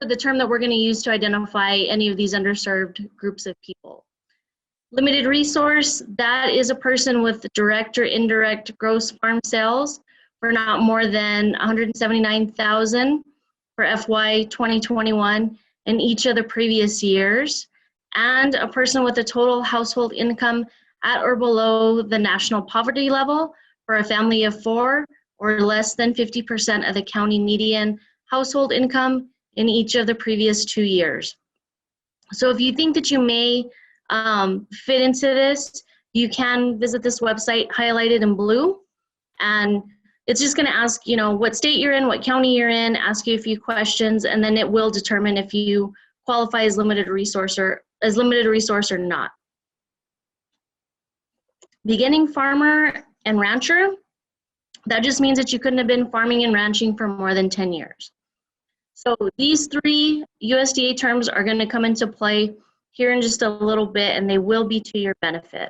the term that we're going to use to identify any of these underserved groups of people. Limited resource, that is a person with direct or indirect gross farm sales for not more than 179,000 for FY 2021 in each of the previous years, and a person with a total household income at or below the national poverty level for a family of 4 or less than 50% of the county median household income in each of the previous 2 years. So if you think that you may fit into this, you can visit this website highlighted in blue, and it's just going to ask, you know, what state you're in, what county you're in, ask you a few questions, and then it will determine if you qualify as limited resource or not. Beginning farmer and rancher, that just means that you couldn't have been farming and ranching for more than 10 years. So these 3 USDA terms are going to come into play here in just a little bit, and they will be to your benefit.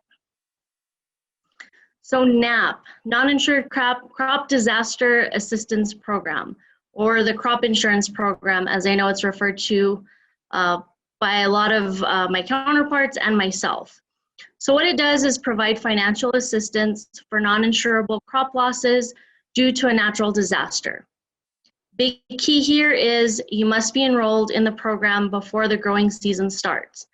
So NAP, Non-Insured Crop Disaster Assistance Program, or the Crop Insurance Program, as I know it's referred to by a lot of my counterparts and myself. So what it does is provide financial assistance for non-insurable crop losses due to a natural disaster. Big key here is you must be enrolled in the program before the growing season starts.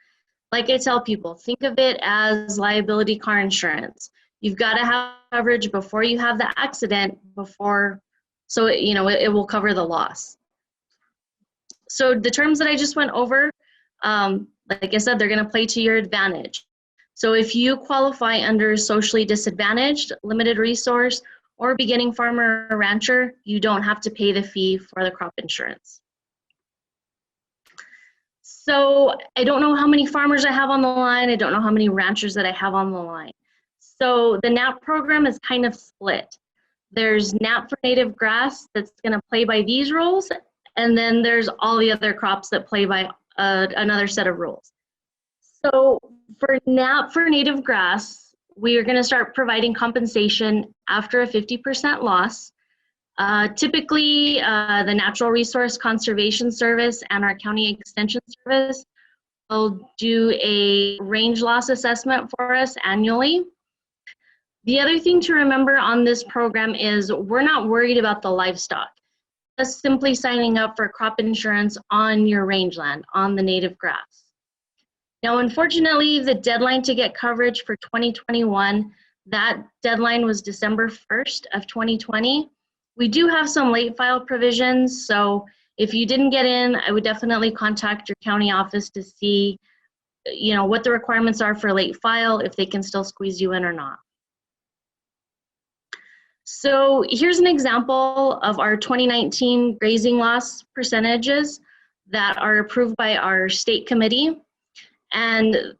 Like I tell people, think of it as liability car insurance. You've got to have coverage before you have the accident, so it will cover the loss. So the terms that I just went over, like I said, they're going to play to your advantage. So if you qualify under socially disadvantaged, limited resource, or beginning farmer or rancher, you don't have to pay the fee for the crop insurance. So I don't know how many farmers I have on the line. I don't know how many ranchers that I have on the line. So the NAP program is kind of split. There's NAP for native grass that's going to play by these rules, and then there's all the other crops that play by another set of rules. So for NAP for native grass, we are going to start providing compensation after a 50% loss. Typically, the Natural Resource Conservation Service and our County Extension Service will do a range loss assessment for us annually. The other thing to remember on this program is we're not worried about the livestock. Just simply signing up for crop insurance on your rangeland, on the native grass. Now, unfortunately, the deadline to get coverage for 2021, that deadline was December 1st of 2020. We do have some late file provisions, so if you didn't get in, I would definitely contact your county office to see, what the requirements are for late file, if they can still squeeze you in or not. So here's an example of our 2019 grazing loss percentages that are approved by our state committee. And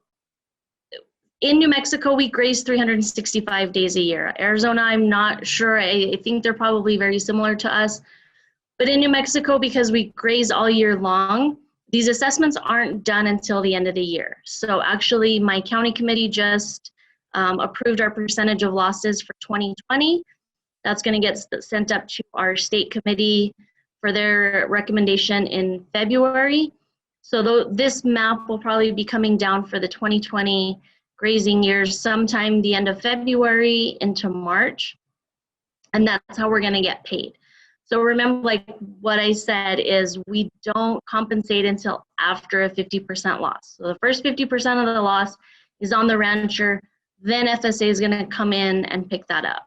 in New Mexico, we graze 365 days a year. Arizona, I'm not sure. I think they're probably very similar to us. But in New Mexico, because we graze all year long, these assessments aren't done until the end of the year. So actually, my county committee just approved our percentage of losses for 2020. That's going to get sent up to our state committee for their recommendation in February. So this map will probably be coming down for the 2020 grazing years sometime the end of February into March. And that's how we're going to get paid. So remember, like what I said is we don't compensate until after a 50% loss. So the first 50% of the loss is on the rancher, then FSA is going to come in and pick that up.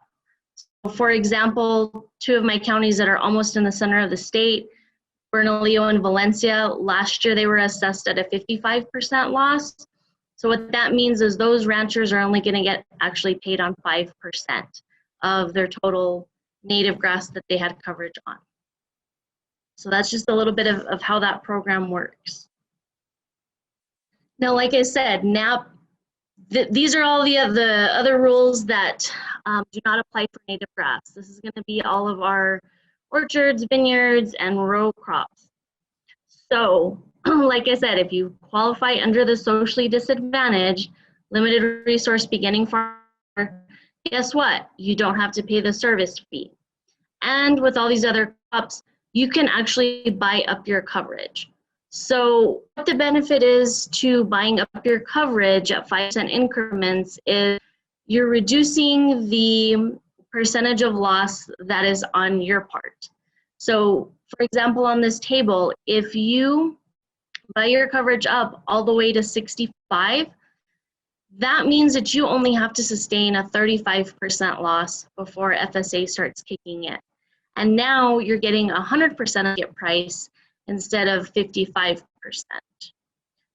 For example, 2 of my counties that are almost in the center of the state, Bernalillo and Valencia, last year they were assessed at a 55% loss. So what that means is those ranchers are only going to get actually paid on 5% of their total native grass that they had coverage on. So that's just a little bit of how that program works. Now, like I said, NAP, these are all the other rules that do not apply for native grass. This is going to be all of our orchards, vineyards, and row crops. So, like I said, if you qualify under the socially disadvantaged, limited resource beginning farmer, guess what? You don't have to pay the service fee. And with all these other crops, you can actually buy up your coverage. So what the benefit is to buying up your coverage at 5% increments is you're reducing the percentage of loss that is on your part. So for example, on this table, if you buy your coverage up all the way to 65, that means that you only have to sustain a 35% loss before FSA starts kicking in. And now you're getting 100% of your price instead of 55%.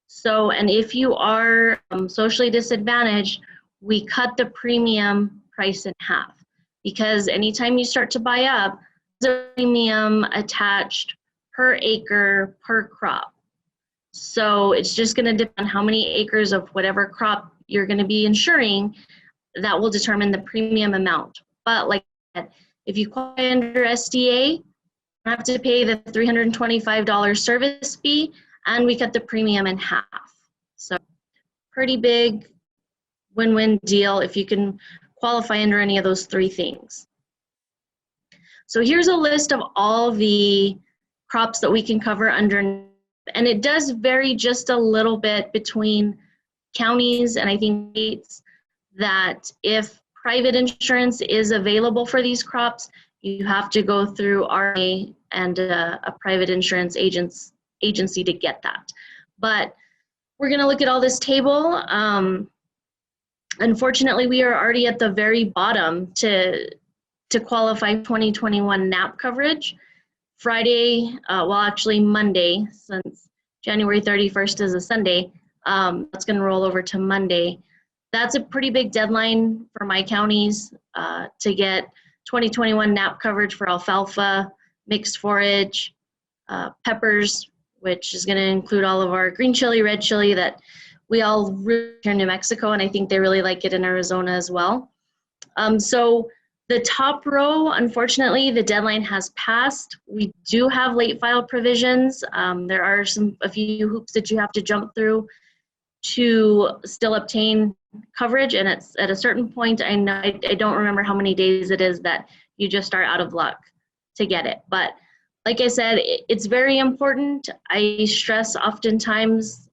So, and if you are socially disadvantaged, we cut the premium price in half, because anytime you start to buy up, there's a premium attached per acre per crop. So it's just going to depend on how many acres of whatever crop you're going to be insuring. That will determine the premium amount. But like I said, if you qualify under SDA, you have to pay the $325 service fee, and we cut the premium in half. So pretty big win-win deal if you can qualify under any of those three things. So here's a list of all the crops that we can cover under, and it does vary just a little bit between counties and I think states, that if private insurance is available for these crops, you have to go through RA and a private insurance agency to get that. But we're going to look at all this table. Unfortunately, we are already at the very bottom to qualify 2021 NAP coverage. Friday, well actually Monday, since January 31st is a Sunday, that's going to roll over to Monday. That's a pretty big deadline for my counties to get 2021 NAP coverage for alfalfa, mixed forage, peppers, which is going to include all of our green chili, red chili that we all really here in New Mexico, and I think they really like it in Arizona as well. So the top row, unfortunately, the deadline has passed. We do have late file provisions. There are a few hoops that you have to jump through to still obtain coverage, and it's at a certain point, I don't remember how many days it is that you just are out of luck to get it. But like I said, it's very important. I stress oftentimes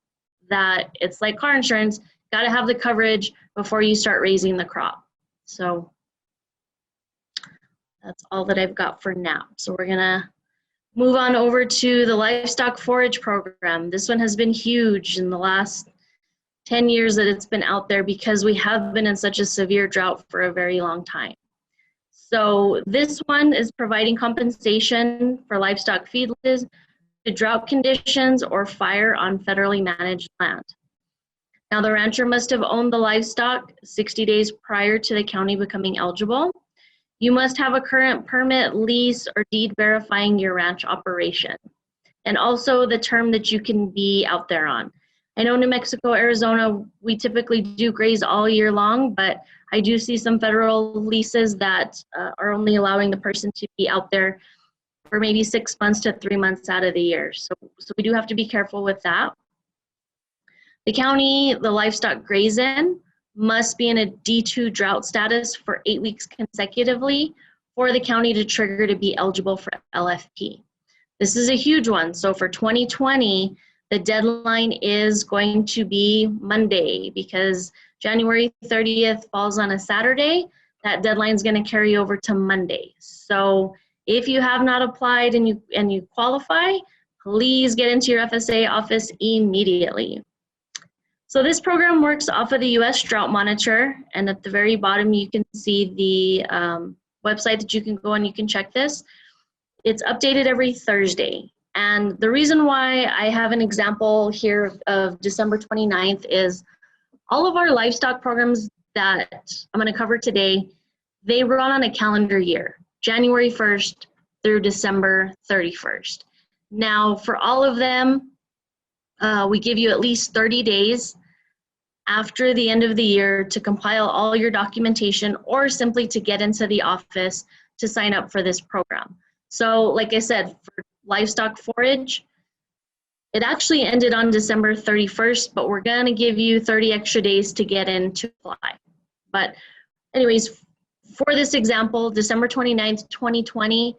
that it's like car insurance, got to have the coverage before you start raising the crop. So that's all that I've got for now. So we're gonna move on over to the livestock forage program. This one has been huge in the last 10 years that it's been out there, because we have been in such a severe drought for a very long time. So this one is providing compensation for livestock feed losses to drought conditions or fire on federally managed land. Now the rancher must have owned the livestock 60 days prior to the county becoming eligible. You must have a current permit, lease, or deed verifying your ranch operation, and also the term that you can be out there on. I know New Mexico, Arizona, we typically do graze all year long, but I do see some federal leases that are only allowing the person to be out there for maybe 6 months to 3 months out of the year. So we do have to be careful with that. The county the livestock graze in must be in a D2 drought status for 8 weeks consecutively for the county to trigger to be eligible for LFP. This is a huge one. So for 2020, the deadline is going to be Monday, because January 30th falls on a Saturday. That deadline is going to carry over to Monday. So if you have not applied and you qualify, please get into your FSA office immediately. So this program works off of the U.S. Drought Monitor, and at the very bottom you can see the website that you can go and you can check this. It's updated every Thursday. And the reason why I have an example here of December 29th is all of our livestock programs that I'm going to cover today, they run on a calendar year, January 1st through December 31st. Now, for all of them, we give you at least 30 days after the end of the year to compile all your documentation, or simply to get into the office to sign up for this program. So like I said, for livestock forage, it actually ended on December 31st, but we're going to give you 30 extra days to get in to apply. But anyways, for this example, December 29th, 2020,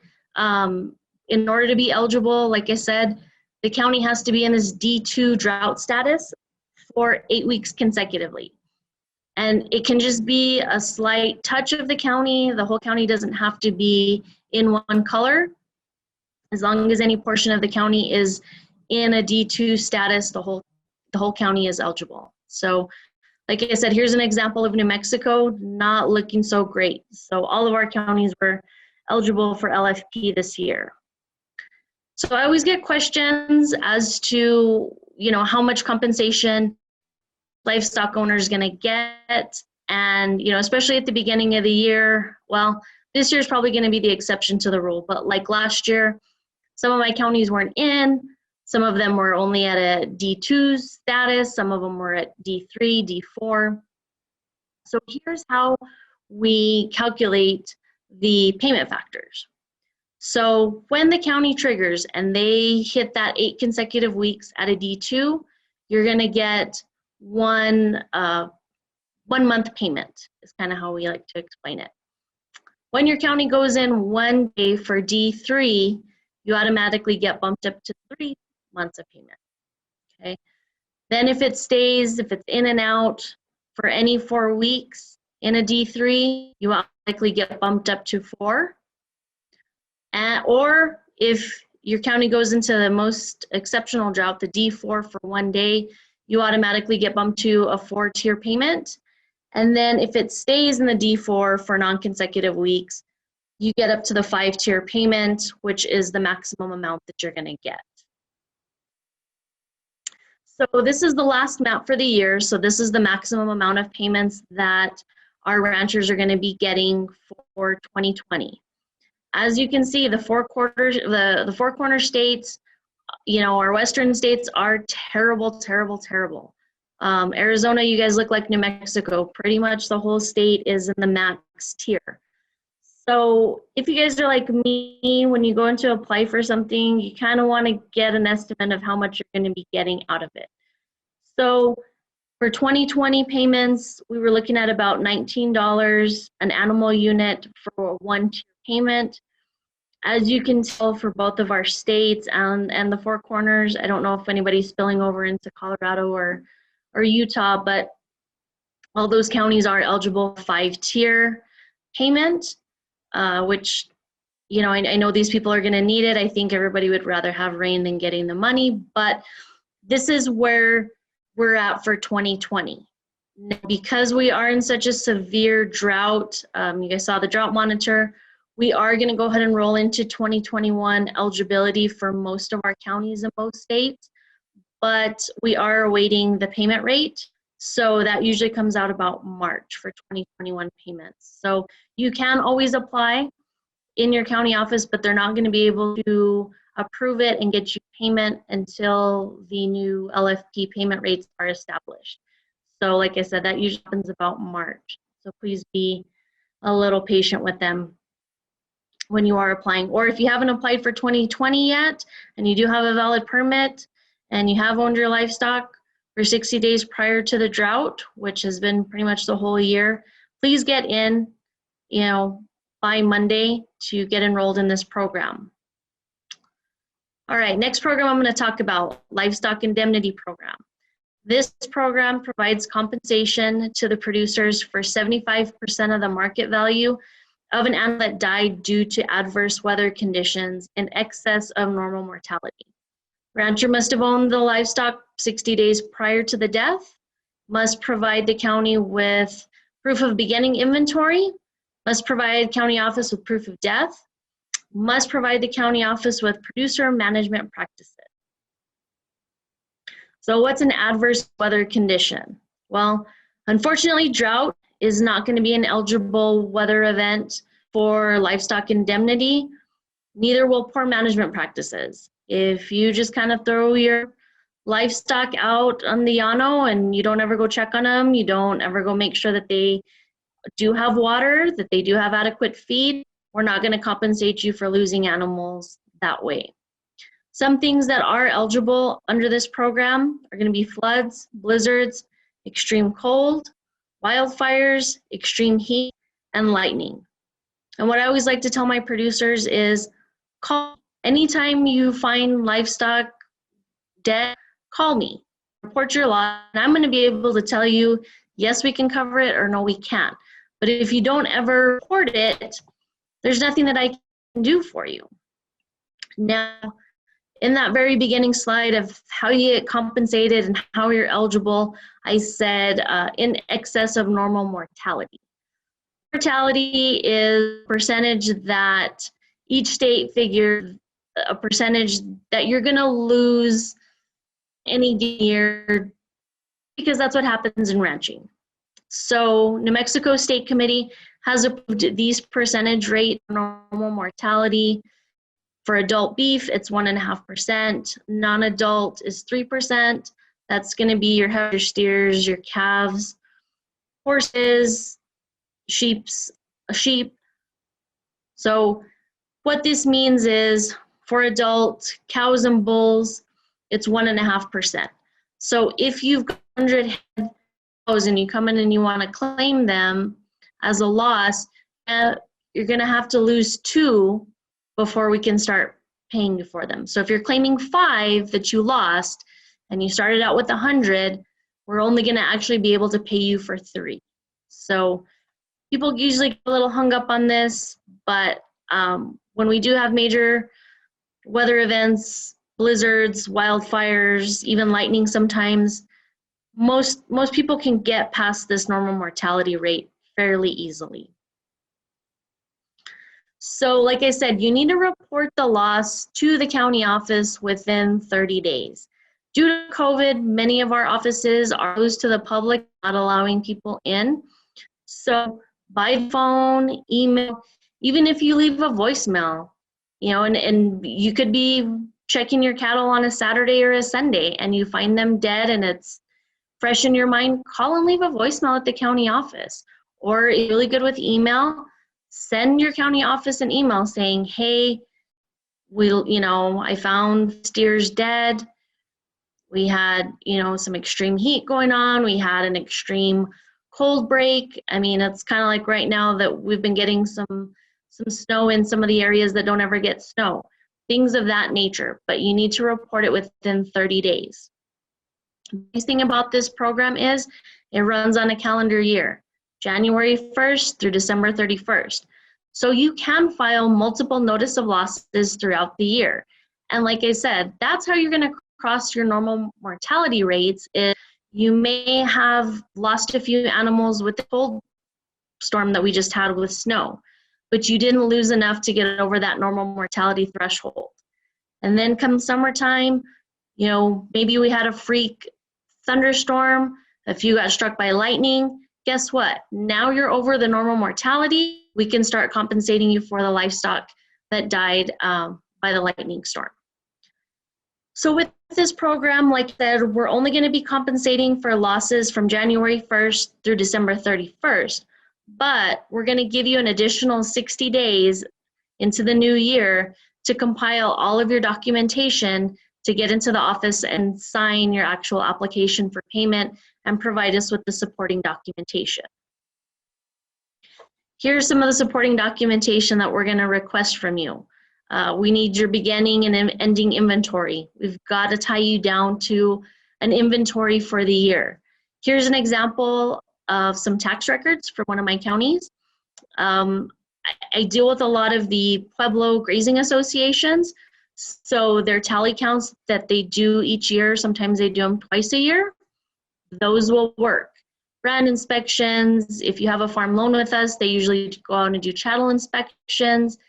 in order to be eligible, like I said, the county has to be in this D2 drought status for 8 weeks consecutively. And it can just be a slight touch of the county. The whole county doesn't have to be in one color. As long as any portion of the county is in a D2 status, the whole county is eligible. So like I said, here's an example of New Mexico, not looking so great. So all of our counties were eligible for LFP this year. So I always get questions as to, how much compensation livestock owners going to get. And, especially at the beginning of the year, well, this year is probably going to be the exception to the rule. But like last year, some of my counties weren't in. Some of them were only at a D2 status. Some of them were at D3, D4. So here's how we calculate the payment factors. So when the county triggers and they hit that 8 consecutive weeks at a D2, you're going to get one month payment is kind of how we like to explain it. When your county goes in 1 day for D3, you automatically get bumped up to 3 months of payment. Okay. Then if it's in and out for any 4 weeks in a D3, you automatically get bumped up to 4. Or if your county goes into the most exceptional drought, the D4 for 1 day, you automatically get bumped to a 4-tier payment. And then if it stays in the D4 for non-consecutive weeks, you get up to the 5-tier payment, which is the maximum amount that you're going to get. So this is the last map for the year. So this is the maximum amount of payments that our ranchers are going to be getting for 2020. As you can see, the four corner states, our western states are terrible, terrible, terrible. Arizona, you guys look like New Mexico. Pretty much the whole state is in the max tier. So if you guys are like me, when you go in to apply for something, you kind of want to get an estimate of how much you're going to be getting out of it. So for 2020 payments, we were looking at about $19 an animal unit for a 1-tier payment. As you can tell, for both of our states and the Four Corners, I don't know if anybody's spilling over into Colorado or Utah, but all those counties are eligible 5-tier payment, which, I know these people are going to need it. I think everybody would rather have rain than getting the money, but this is where we're at for 2020. Because we are in such a severe drought, you guys saw the drought monitor, we are going to go ahead and roll into 2021 eligibility for most of our counties in most states, but we are awaiting the payment rate. So that usually comes out about March for 2021 payments. So you can always apply in your county office, but they're not going to be able to approve it and get you payment until the new LFP payment rates are established. So like I said, that usually happens about March. So please be a little patient with them when you are applying. Or if you haven't applied for 2020 yet and you do have a valid permit and you have owned your livestock for 60 days prior to the drought, which has been pretty much the whole year, please get in, by Monday to get enrolled in this program. All right, next program I'm going to talk about, Livestock Indemnity Program. This program provides compensation to the producers for 75% of the market value of an animal that died due to adverse weather conditions in excess of normal mortality. Rancher must have owned the livestock 60 days prior to the death, must provide the county with proof of beginning inventory, must provide county office with proof of death, must provide the county office with producer management practices. So what's an adverse weather condition? Well, unfortunately, drought is not going to be an eligible weather event for livestock indemnity. Neither will poor management practices. If you just kind of throw your livestock out on the llano and you don't ever go check on them, you don't ever go make sure that they do have water, that they do have adequate feed, we're not going to compensate you for losing animals that way. Some things that are eligible under this program are going to be floods, blizzards, extreme cold, wildfires, extreme heat, and lightning. And what I always like to tell my producers is call anytime you find livestock dead, call me, report your loss, and I'm going to be able to tell you, yes, we can cover it, or no, we can't. But if you don't ever report it, there's nothing that I can do for you. Now, in that very beginning slide of how you get compensated and how you're eligible, I said in excess of normal mortality. Mortality is a percentage that each state figured, a percentage that you're going to lose any year, because that's what happens in ranching. So New Mexico State Committee has approved these percentage rate normal mortality. For adult beef, it's 1.5%. Non-adult is 3%. That's going to be your heifers, your steers, your calves, horses, sheep. So what this means is for adult cows and bulls, it's 1.5%. So if you've got 100 head cows and you come in and you want to claim them as a loss, you're going to have to lose 2 before we can start paying you for them. So if you're claiming 5 that you lost and you started out with 100, we're only going to actually be able to pay you for 3. So people usually get a little hung up on this, but when we do have major weather events, blizzards, wildfires, even lightning sometimes, most people can get past this normal mortality rate fairly easily. So like I said, you need to report the loss to the county office within 30 days. Due to COVID, many of our offices are closed to the public, not allowing people in. So by phone, email, even if you leave a voicemail, you know, and you could be checking your cattle on a Saturday or a Sunday and you find them dead and it's fresh in your mind, call and leave a voicemail at the county office. Or if you're really good with email, send your county office an email saying, hey, I found steers dead. We had, some extreme heat going on. We had an extreme cold break. I mean, it's kind of like right now that we've been getting some snow in some of the areas that don't ever get snow, things of that nature, but you need to report it within 30 days. The nice thing about this program is it runs on a calendar year, January 1st through December 31st. So you can file multiple notice of losses throughout the year. And like I said, that's how you're going to cross your normal mortality rates. Is you may have lost a few animals with the cold storm that we just had with snow, but you didn't lose enough to get over that normal mortality threshold. And then come summertime, maybe we had a freak thunderstorm, a few got struck by lightning. Guess what? Now you're over the normal mortality. We can start compensating you for the livestock that died by the lightning storm. So with this program, like I said, we're only going to be compensating for losses from January 1st through December 31st, but we're going to give you an additional 60 days into the new year to compile all of your documentation to get into the office and sign your actual application for payment and provide us with the supporting documentation. Here's some of the supporting documentation that we're going to request from you. We need your beginning and ending inventory. We've got to tie you down to an inventory for the year. Here's an example of some tax records from one of my counties. I deal with a lot of the Pueblo grazing associations, so their tally counts that they do each year, sometimes they do them twice a year, those will work. Brand inspections, if you have a farm loan with us, they usually go out and do chattel inspections.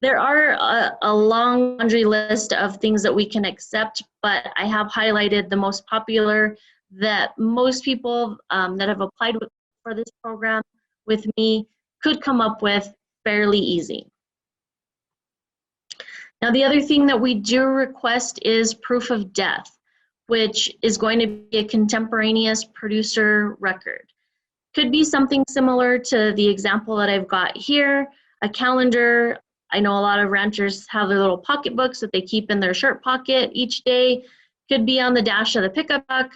There are a long laundry list of things that we can accept, but I have highlighted the most popular that most people that have applied for this program with me could come up with fairly easy. Now, the other thing that we do request is proof of death, which is going to be a contemporaneous producer record. Could be something similar to the example that I've got here, a calendar. I know a lot of ranchers have their little pocketbooks that they keep in their shirt pocket each day. Could be on the dash of the pickup truck,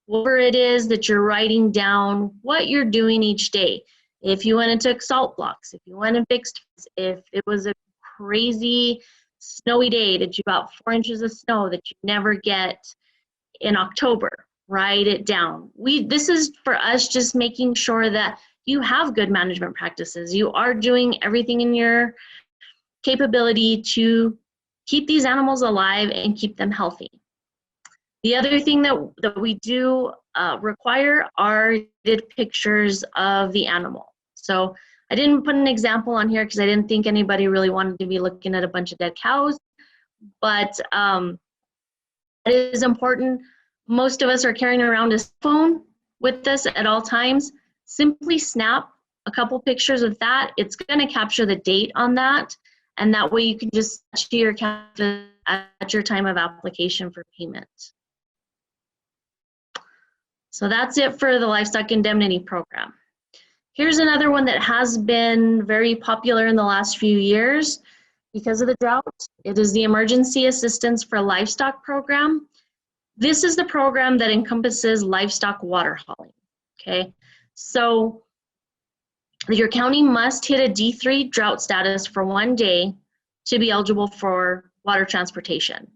whatever it is that you're writing down what you're doing each day. If you went and took salt blocks, if you went and fixed, if it was a crazy snowy day that you got 4 inches of snow that you never get in October. Write it down. This is for us just making sure that you have good management practices. You are doing everything in your capability to keep these animals alive and keep them healthy. The other thing that we do require are pictures of the animal. So I didn't put an example on here because I didn't think anybody really wanted to be looking at a bunch of dead cows, but it is important. Most of us are carrying around a phone with us at all times. Simply snap a couple pictures of that. It's going to capture the date on that, and that way you can just see your account at your time of application for payment. So that's it for the Livestock Indemnity Program. Here's another one that has been very popular in the last few years because of the drought. It is the Emergency Assistance for Livestock Program. This is the program that encompasses livestock water hauling, okay? So your county must hit a D3 drought status for 1 day to be eligible for water transportation.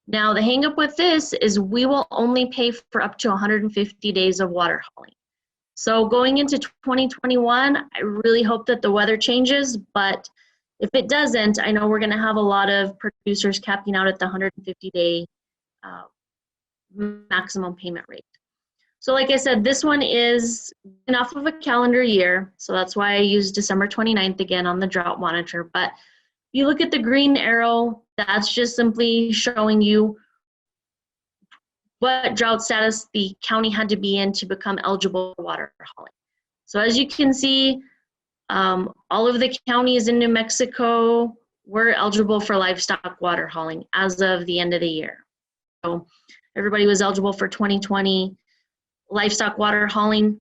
Now, the hang up with this is we will only pay for up to 150 days of water hauling. So going into 2021, I really hope that the weather changes, but if it doesn't, I know we're gonna have a lot of producers capping out at the 150-day maximum payment rate. So like I said, this one is enough of a calendar year, so that's why I used December 29th again on the drought monitor. But if you look at the green arrow, that's just simply showing you what drought status the county had to be in to become eligible for water hauling. So as you can see, all of the counties in New Mexico were eligible for livestock water hauling as of the end of the year. So everybody was eligible for 2020 livestock water hauling.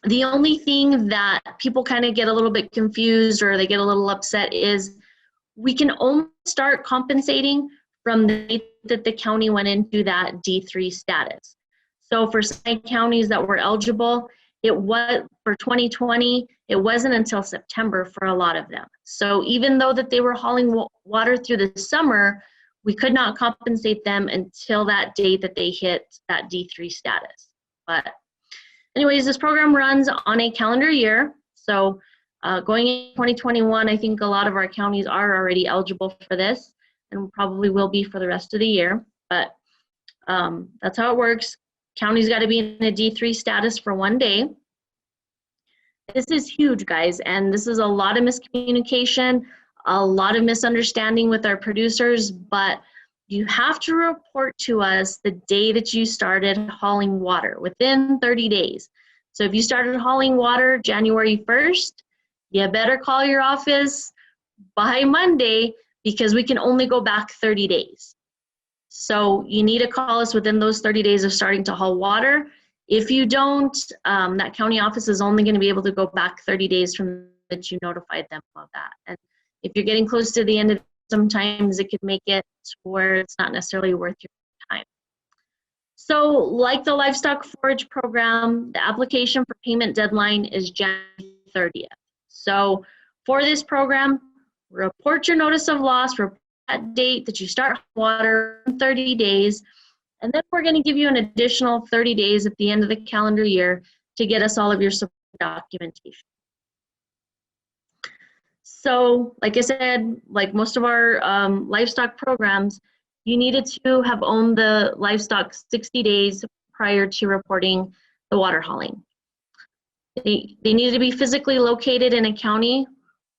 The only thing that people kind of get a little bit confused or they get a little upset is we can only start compensating from the date that the county went into that D3 status. So for some counties that were eligible, it was for 2020, it wasn't until September for a lot of them. So even though that they were hauling water through the summer, we could not compensate them until that date that they hit that D3 status. But anyways, this program runs on a calendar year. So going in 2021, I think a lot of our counties are already eligible for this and probably will be for the rest of the year. But that's how it works. County's got to be in a D3 status for 1 day. This is huge, guys, and this is a lot of miscommunication, a lot of misunderstanding with our producers, but you have to report to us the day that you started hauling water within 30 days. So if you started hauling water January 1st, you better call your office by Monday because we can only go back 30 days. So you need to call us within those 30 days of starting to haul water. If you don't, that county office is only going to be able to go back 30 days from that you notified them of that. And if you're getting close to the end of it, sometimes it could make it where it's not necessarily worth your time. So like the livestock forage program, the application for payment deadline is January 30th. So for this program, report your notice of loss, report that date that you start water in 30 days, and then we're going to give you an additional 30 days at the end of the calendar year to get us all of your support documentation. So like I said, like most of our livestock programs, you needed to have owned the livestock 60 days prior to reporting the water hauling. They needed to be physically located in a county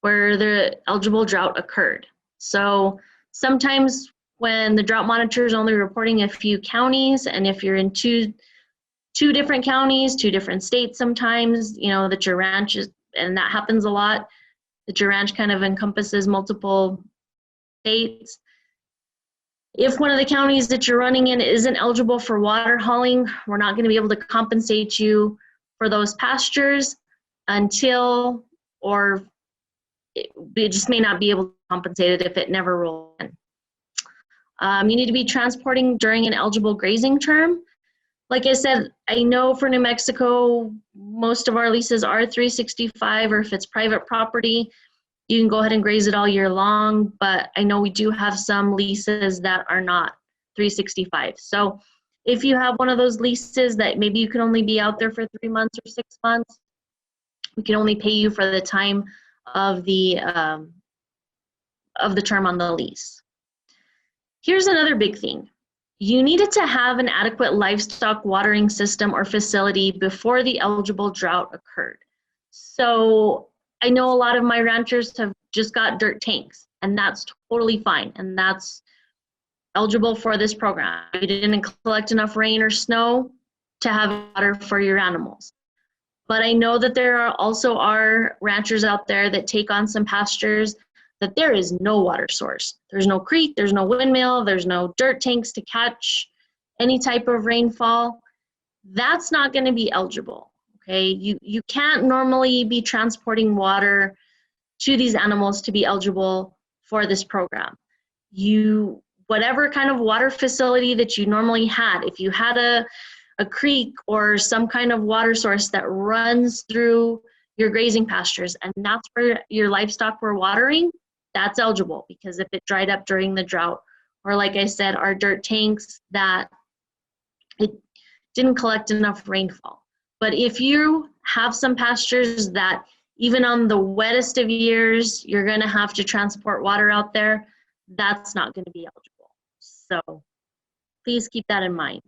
where the eligible drought occurred. So sometimes when the drought monitor is only reporting a few counties, and if you're in two different counties, 2 different states sometimes, you know, that your ranch is, and that happens a lot, that your ranch kind of encompasses multiple states. If one of the counties that you're running in isn't eligible for water hauling, we're not going to be able to compensate you for those pastures until, or it just may not be able to compensate it if it never rolled in. You need to be transporting during an eligible grazing term. Like I said, I know for New Mexico, most of our leases are 365, or if it's private property, you can go ahead and graze it all year long, but I know we do have some leases that are not 365. So If you have one of those leases that maybe you can only be out there for 3 months or 6 months, we can only pay you for the time of the term on the lease. Here's another big thing. You needed to have an adequate livestock watering system or facility before the eligible drought occurred. So I know a lot of my ranchers have just got dirt tanks, and that's totally fine, and that's eligible for this program. You didn't collect enough rain or snow to have water for your animals. But I know that there are ranchers out there that take on some pastures that there is no water source. There's no creek, there's no windmill, there's no dirt tanks to catch any type of rainfall. That's not going to be eligible, okay? You can't normally be transporting water to these animals to be eligible for this program. Whatever kind of water facility that you normally had, if you had a creek or some kind of water source that runs through your grazing pastures, and that's where your livestock were watering, that's eligible, because if it dried up during the drought, or like I said, our dirt tanks that it didn't collect enough rainfall. But if you have some pastures that even on the wettest of years, you're gonna have to transport water out there, that's not gonna be eligible. So please keep that in mind.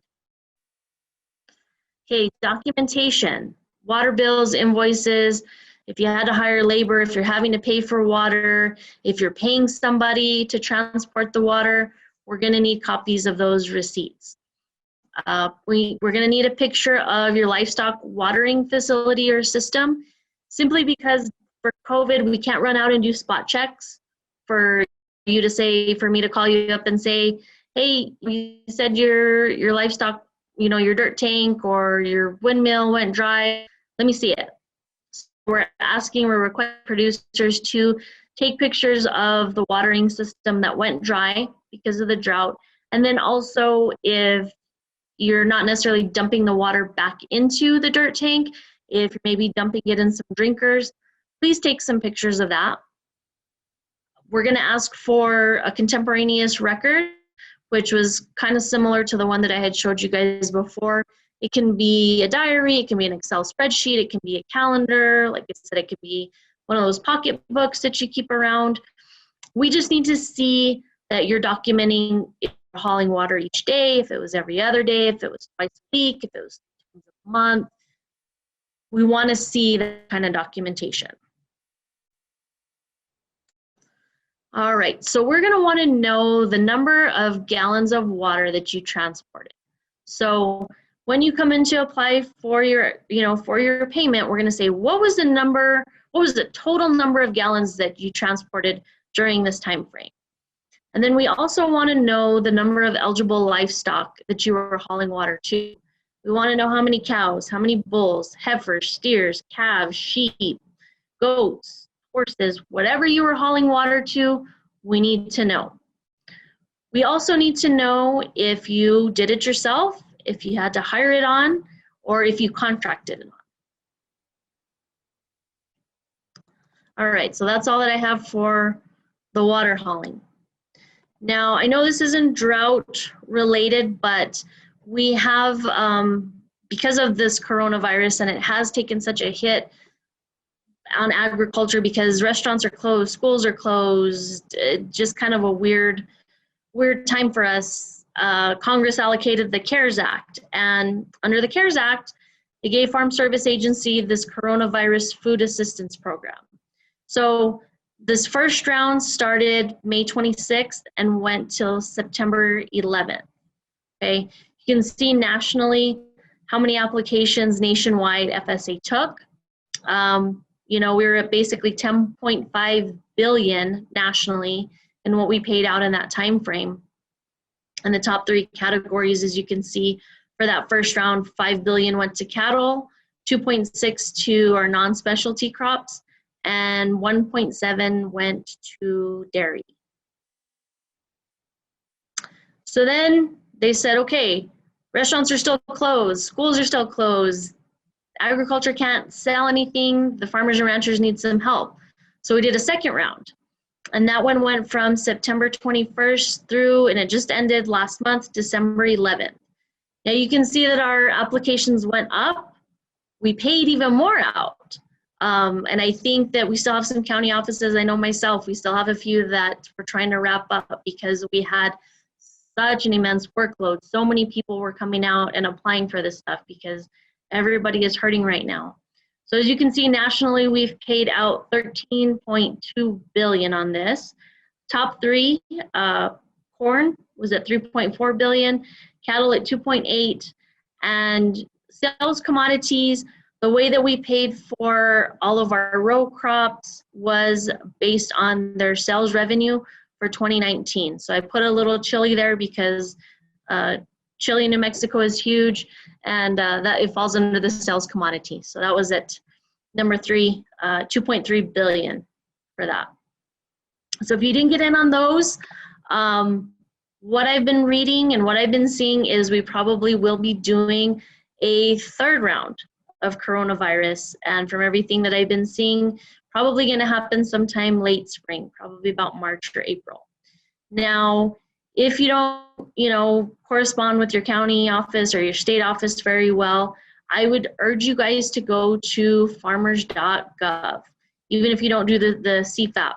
Okay, documentation, water bills, invoices, if you had to hire labor, if you're having to pay for water, if you're paying somebody to transport the water, we're gonna need copies of those receipts. We're gonna need a picture of your livestock watering facility or system, simply because for COVID, we can't run out and do spot checks for me to call you up and say, hey, you said your livestock, your dirt tank or your windmill went dry, let me see it. We're requesting producers to take pictures of the watering system that went dry because of the drought. And then also, if you're not necessarily dumping the water back into the dirt tank, if you're maybe dumping it in some drinkers, please take some pictures of that. We're gonna ask for a contemporaneous record, which was kind of similar to the one that I had showed you guys before. It can be a diary, it can be an Excel spreadsheet, it can be a calendar, like I said, it could be one of those pocket books that you keep around. We just need to see that you're documenting if you're hauling water each day, if it was every other day, if it was twice a week, if it was times a month. We want to see that kind of documentation. All right, so we're going to want to know the number of gallons of water that you transported. So when you come in to apply for your, for your payment, we're going to say, what was the total number of gallons that you transported during this time frame? And then we also want to know the number of eligible livestock that you were hauling water to. We want to know how many cows, how many bulls, heifers, steers, calves, sheep, goats, horses, whatever you were hauling water to, we need to know. We also need to know if you did it yourself, if you had to hire it on, or if you contracted it on. All right, so that's all that I have for the water hauling. Now, I know this isn't drought related, but we have, because of this coronavirus, and it has taken such a hit on agriculture because restaurants are closed, schools are closed, just kind of a weird time for us. Congress allocated the CARES Act, and under the CARES Act, it gave Farm Service Agency this coronavirus food assistance program. So this first round started May 26th and went till September 11th, okay? You can see nationally how many applications nationwide FSA took. We were at basically 10.5 billion nationally in what we paid out in that time frame. And the top three categories, as you can see, for that first round, 5 billion went to cattle, 2.6 to our non-specialty crops, and 1.7 went to dairy. So then they said, okay, restaurants are still closed, schools are still closed, agriculture can't sell anything, the farmers and ranchers need some help. So we did a second round. And that one went from September 21st through, and it just ended last month, December 11th. Now you can see that our applications went up. We paid even more out. And I think that we still have some county offices. I know myself, we still have a few that we're trying to wrap up because we had such an immense workload. So many people were coming out and applying for this stuff because everybody is hurting right now. So as you can see, nationally, we've paid out $13.2 billion on this. Top three, corn was at $3.4 billion, cattle at 2.8, and sales commodities, the way that we paid for all of our row crops was based on their sales revenue for 2019. So I put a little chili there because chili in New Mexico is huge, and that it falls under the sales commodity. So that was at number three, 2.3 billion for that. So if you didn't get in on those, what I've been reading and what I've been seeing is we probably will be doing a third round of coronavirus. And from everything that I've been seeing, probably going to happen sometime late spring, probably about March or April. Now, if you don't, correspond with your county office or your state office very well, I would urge you guys to go to farmers.gov, even if you don't do the CFAP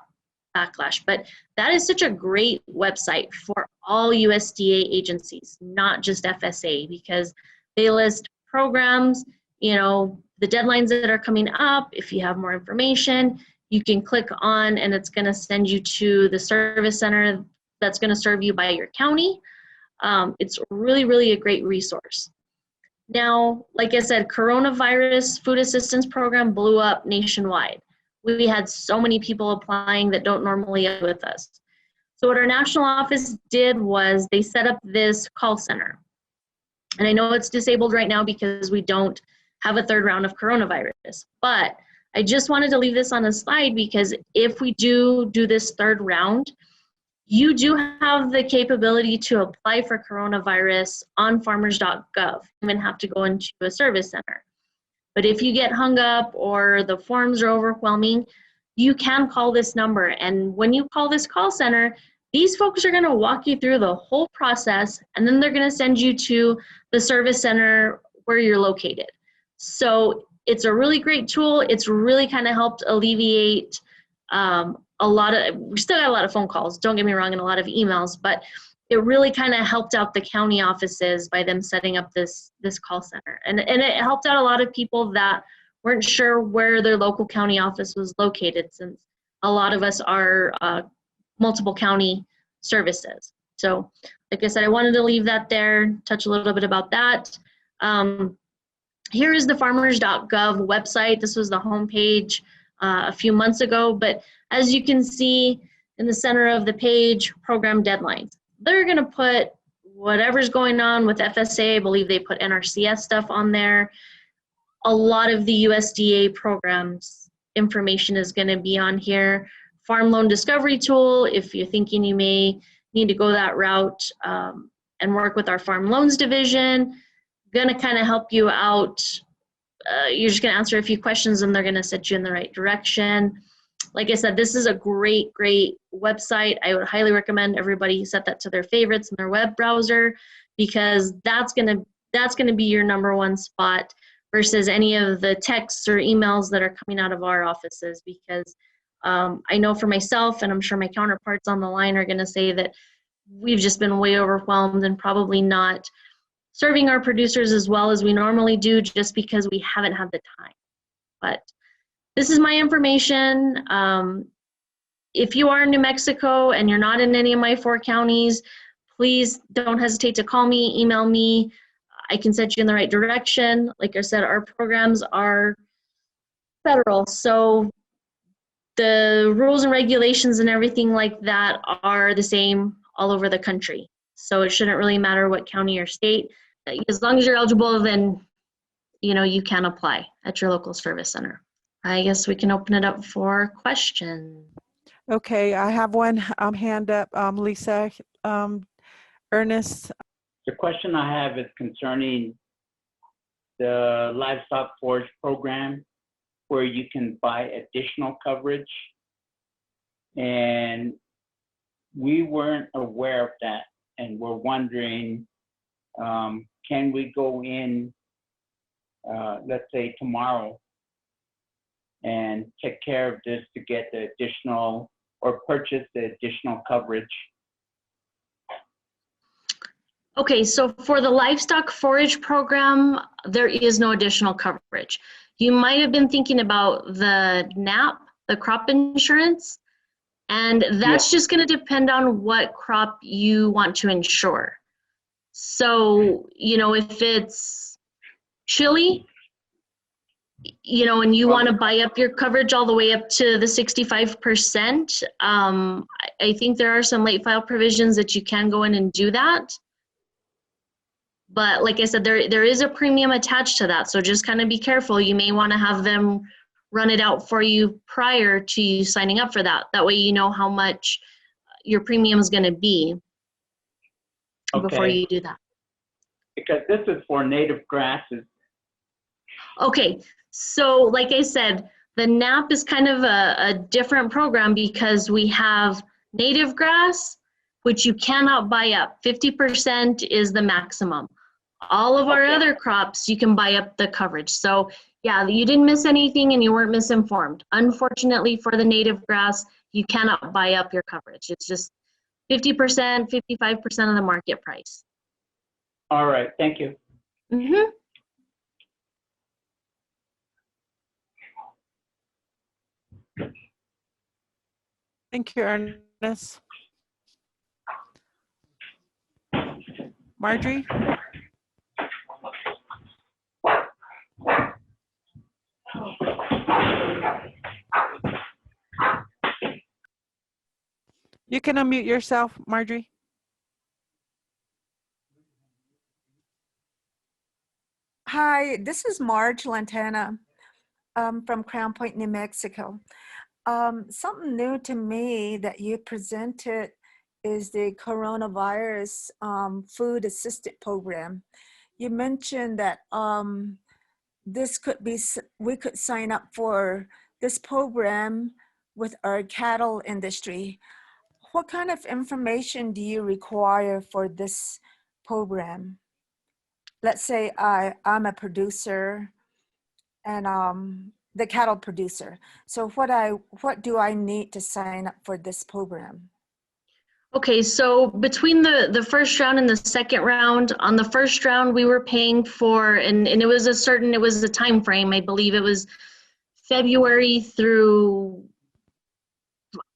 backlash. But that is such a great website for all USDA agencies, not just FSA, because they list programs, the deadlines that are coming up. If you have more information, you can click on and it's going to send you to the service center that's going to serve you by your county. It's really, really a great resource. Now, like I said, coronavirus food assistance program blew up nationwide. We had so many people applying that don't normally have with us. So what our national office did was they set up this call center. And I know it's disabled right now because we don't have a third round of coronavirus, but I just wanted to leave this on a slide because if we do this third round, you do have the capability to apply for coronavirus on farmers.gov. You even have to go into a service center. But if you get hung up or the forms are overwhelming, you can call this number. And when you call this call center, these folks are going to walk you through the whole process, and then they're going to send you to the service center where you're located. So it's a really great tool. It's really kind of helped alleviate we still got a lot of phone calls, don't get me wrong, and a lot of emails, but it really kind of helped out the county offices by them setting up this call center. And it helped out a lot of people that weren't sure where their local county office was located, since a lot of us are multiple county services. So like I said, I wanted to leave that there, touch a little bit about that. Here is the farmers.gov website. This was the homepage a few months ago, but as you can see in the center of the page, program deadlines. They're going to put whatever's going on with FSA. I believe they put NRCS stuff on there. A lot of the USDA programs information is going to be on here. Farm Loan Discovery Tool, if you're thinking you may need to go that route and work with our Farm Loans Division, going to kind of help you out. You're just going to answer a few questions and they're going to set you in the right direction. Like I said, this is a great, great website. I would highly recommend everybody set that to their favorites in their web browser, because that's gonna be your number one spot versus any of the texts or emails that are coming out of our offices. Because I know for myself, and I'm sure my counterparts on the line are gonna say that we've just been way overwhelmed and probably not serving our producers as well as we normally do, just because we haven't had the time. But this is my information. If you are in New Mexico and you're not in any of my 4 counties, please don't hesitate to call me, email me. I can set you in the right direction. Like I said, our programs are federal, so the rules and regulations and everything like that are the same all over the country. So it shouldn't really matter what county or state. As long as you're eligible, then you can apply at your local service center. I guess we can open it up for questions. Okay, I have one hand up, Lisa. Ernest. The question I have is concerning the livestock forage program, where you can buy additional coverage. And we weren't aware of that, and we're wondering can we go in, let's say tomorrow, and take care of this to get the additional or purchase the additional coverage? Okay, so for the livestock forage program, there is no additional coverage. You might have been thinking about the NAP, the crop insurance, and that's just going to depend on what crop you want to insure. So, you know, if it's chili, you know, and you want to buy up your coverage all the way up to the 65%, I think there are some late file provisions that you can go in and do that. But like I said, there is a premium attached to that. So just kind of be careful. You may want to have them run it out for you prior to you signing up for that. That way you know how much your premium is going to be before you do that. Because this is for native grasses. Okay, so like I said, the NAP is kind of a different program because we have native grass, which you cannot buy up. 50% is the maximum. All of our other crops, you can buy up the coverage. So yeah, you didn't miss anything and you weren't misinformed. Unfortunately for the native grass, you cannot buy up your coverage. It's just 50%, 55% of the market price. All right, thank you. Mm-hmm. Thank you, Ernest. Marjorie? You can unmute yourself, Marjorie. Hi, this is Marge Lantana from Crown Point, New Mexico. Something new to me that you presented is the coronavirus food assistance program. You mentioned that this could be, we could sign up for this program with our cattle industry. What kind of information do you require for this program? Let's say I'm a producer and the cattle producer. So what do I need to sign up for this program? Okay, so between the first round and the second round, on the first round we were paying for, and it was a time frame, I believe it was February through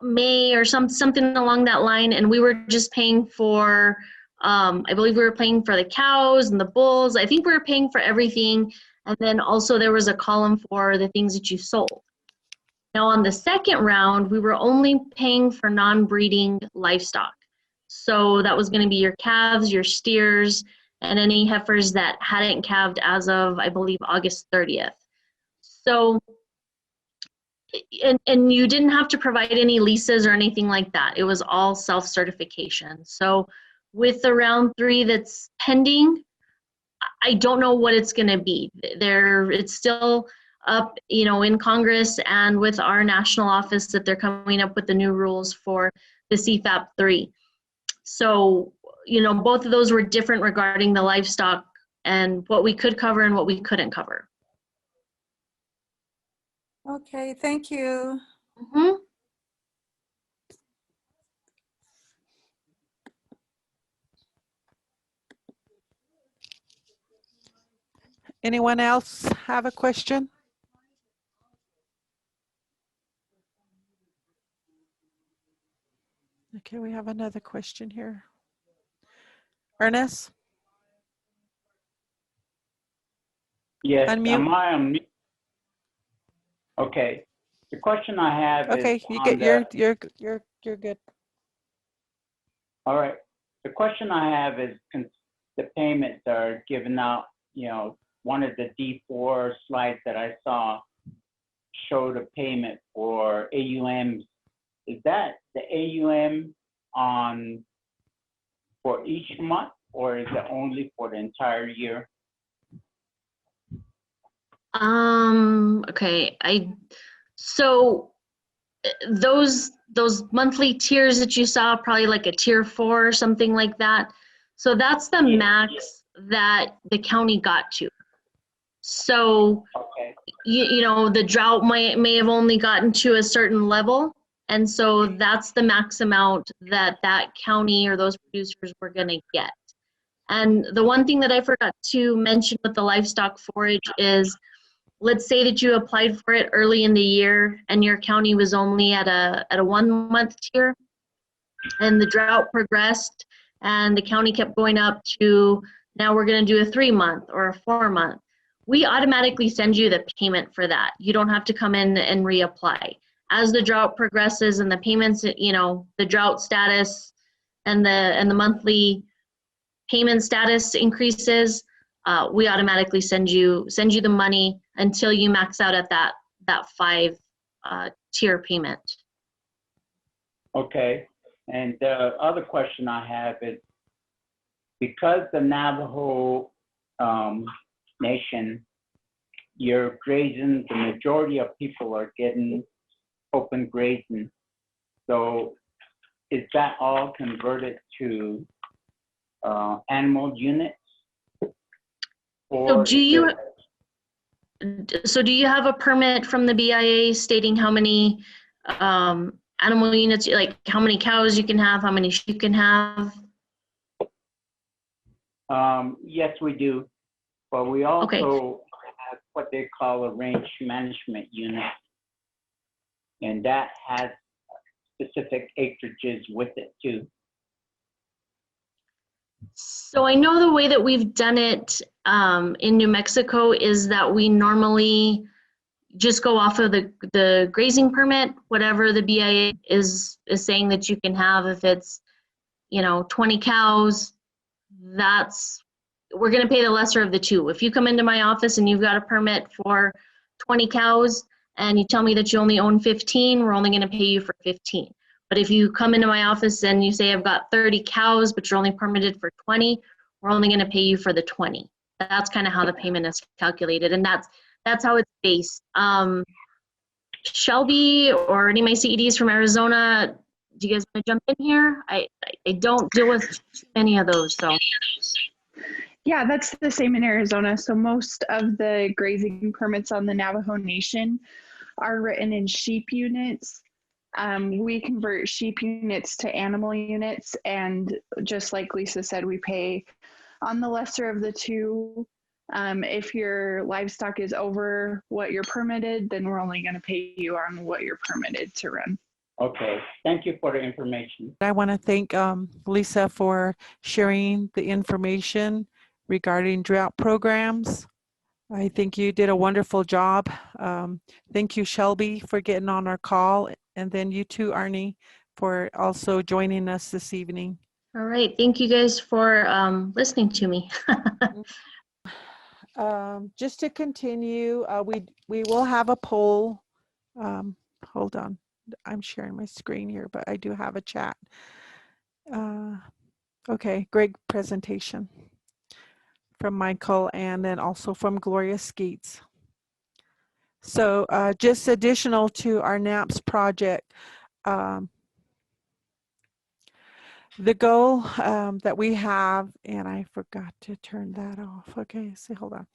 May or something along that line, and we were just paying for, I believe we were paying for the cows and the bulls. I think we were paying for everything, and then also there was a column for the things that you sold. Now on the second round, we were only paying for non-breeding livestock. So that was going to be your calves, your steers, and any heifers that hadn't calved as of, I believe, August 30th. So, and you didn't have to provide any leases or anything like that. It was all self-certification. So with the round 3 that's pending, I don't know what it's going to be. It's still up, you know, in Congress and with our national office that they're coming up with the new rules for the CFAP 3. So, you know, both of those were different regarding the livestock and what we could cover and what we couldn't cover. Okay, thank you. Mm-hmm. Anyone else have a question? Okay, we have another question here. Ernest? Yes, Unmute. am I on mute? Okay, the question I have Okay, is you on get you're good. all right, the question I have is the payments are given out, you know, one of the D4 slides that I saw showed a payment for AUMs. Is that the AUM for each month, or is it only for the entire year? Okay, so those monthly tiers that you saw, probably like a tier 4 or something like that. So that's the max that the county got to. So, Okay, you know, the drought may have only gotten to a certain level. And so that's the max amount that that county or those producers were going to get. And the one thing that I forgot to mention with the livestock forage is, let's say that you applied for it early in the year and your county was only at a 1 month tier, and the drought progressed and the county kept going up to, now we're going to do a 3 month or a 4 month. We automatically send you the payment for that. You don't have to come in and reapply. As the drought progresses and the payments, you know, the drought status and the monthly payment status increases, we automatically send you the money until you max out at that 5 tier payment. okay. And the other question I have is, because the Navajo Nation, you're grazing, the majority of people are getting open grazing. So is that all converted to animal units? So do you have a permit from the BIA stating how many animal units, like how many cows you can have, how many sheep you can have? Yes, we do. But we also Okay. have what they call a range management unit. And that has specific acreages with it too. So I know the way that we've done it in New Mexico is that we normally just go off of the grazing permit, whatever the BIA is saying that you can have. If it's, you know, 20 cows, we're going to pay the lesser of the two. If you come into my office and you've got a permit for 20 cows and you tell me that you only own 15, we're only going to pay you for 15. But if you come into my office and you say I've got 30 cows, but you're only permitted for 20, we're only going to pay you for the 20. That's kind of how the payment is calculated, and that's how it's based. Shelby or any of my CEDs from Arizona, do you guys want to jump in here? I don't deal with too many of those, so. Yeah, that's the same in Arizona. So most of the grazing permits on the Navajo Nation are written in sheep units. We convert sheep units to animal units, and just like Lisa said, we pay on the lesser of the two. If your livestock is over what you're permitted, then we're only going to pay you on what you're permitted to run. Okay, thank you for the information. I want to thank Lisa for sharing the information regarding drought programs. I think you did a wonderful job. Thank you, Shelby, for getting on our call. And then you too, Arnie, for also joining us this evening. All right, thank you guys for listening to me. Just to continue, we will have a poll. Hold on, I'm sharing my screen here, but I do have a chat. Okay, great presentation from Michael and then also from Gloria Skeets. So just additional to our NAPS project, the goal that we have, and I forgot to turn that off. Okay, so hold on.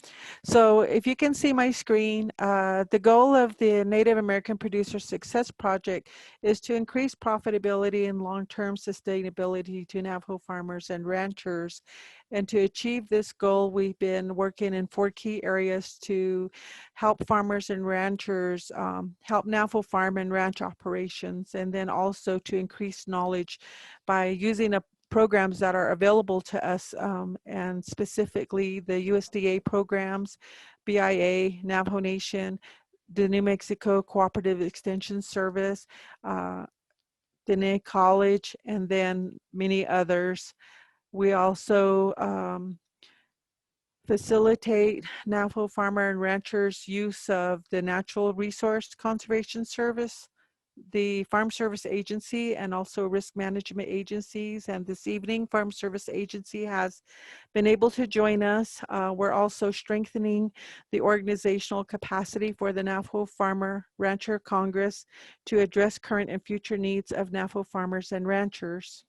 So if you can see my screen, the goal of the Native American Producer Success Project is to increase profitability and long-term sustainability to Navajo farmers and ranchers. And to achieve this goal, we've been working in 4 key areas to help farmers and ranchers, help Navajo farm and ranch operations, and then also to increase knowledge by using programs that are available to us, and specifically the USDA programs, BIA, Navajo Nation, the New Mexico Cooperative Extension Service, Dene College, and then many others. We also facilitate Navajo farmer and ranchers' use of the Natural Resource Conservation Service, the Farm Service Agency, and also risk management agencies. And this evening, Farm Service Agency has been able to join us. We're also strengthening the organizational capacity for the Navajo Farmer Rancher Congress to address current and future needs of Navajo farmers and ranchers.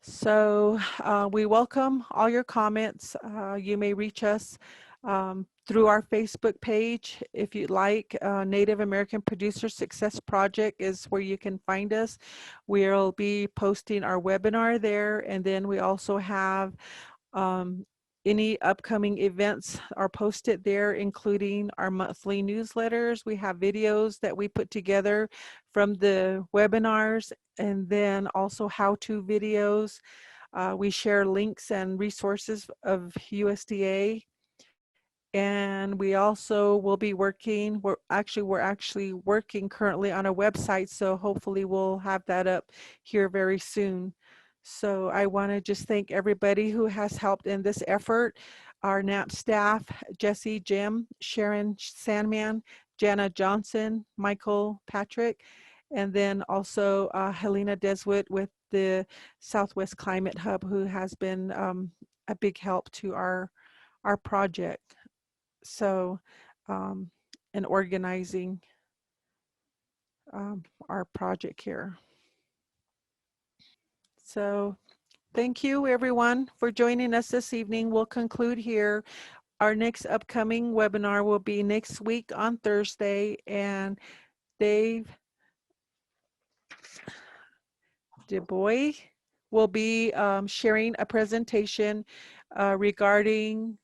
So we welcome all your comments. You may reach us through our Facebook page if you'd like. Native American Producer Success Project is where you can find us. We'll be posting our webinar there, and then we also have any upcoming events are posted there, including our monthly newsletters. We have videos that we put together from the webinars, and then also how-to videos. We share links and resources of USDA. And we also will be working, we're actually working currently on a website, so hopefully we'll have that up here very soon. So I want to just thank everybody who has helped in this effort. Our NAP staff, Jesse, Jim, Sharon Sandman, Jana Johnson, Michael Patrick, and then also Helena Deswood with the Southwest Climate Hub, who has been a big help to our project. So, and organizing our project here. So thank you everyone for joining us this evening. We'll conclude here. Our next upcoming webinar will be next week on Thursday, and Dave DuBois will be sharing a presentation regarding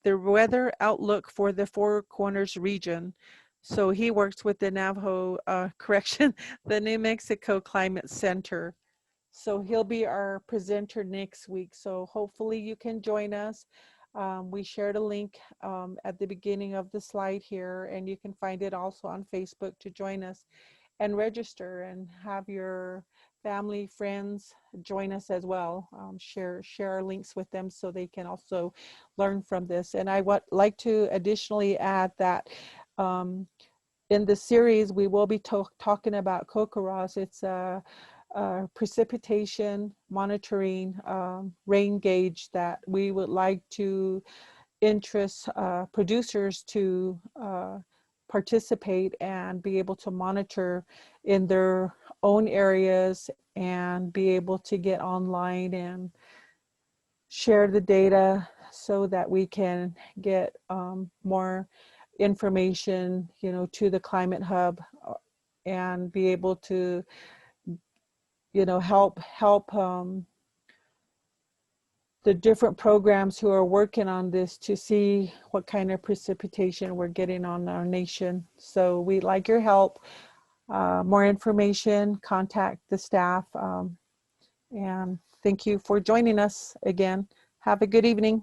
the weather outlook for the Four Corners region. So he works with the Navajo, the New Mexico Climate Center. So he'll be our presenter next week. So hopefully you can join us. We shared a link at the beginning of the slide here, and you can find it also on Facebook to join us and register and have your family, friends join us as well. Share our links with them so they can also learn from this. And I would like to additionally add that in the series, we will be talking about COCORAS. It's a precipitation monitoring rain gauge that we would like to interest producers to participate and be able to monitor in their own areas and be able to get online and share the data so that we can get more information, you know, to the Climate Hub and be able to, you know, help the different programs who are working on this to see what kind of precipitation we're getting on our nation. So we'd like your help. More information, contact the staff. And thank you for joining us again. Have a good evening.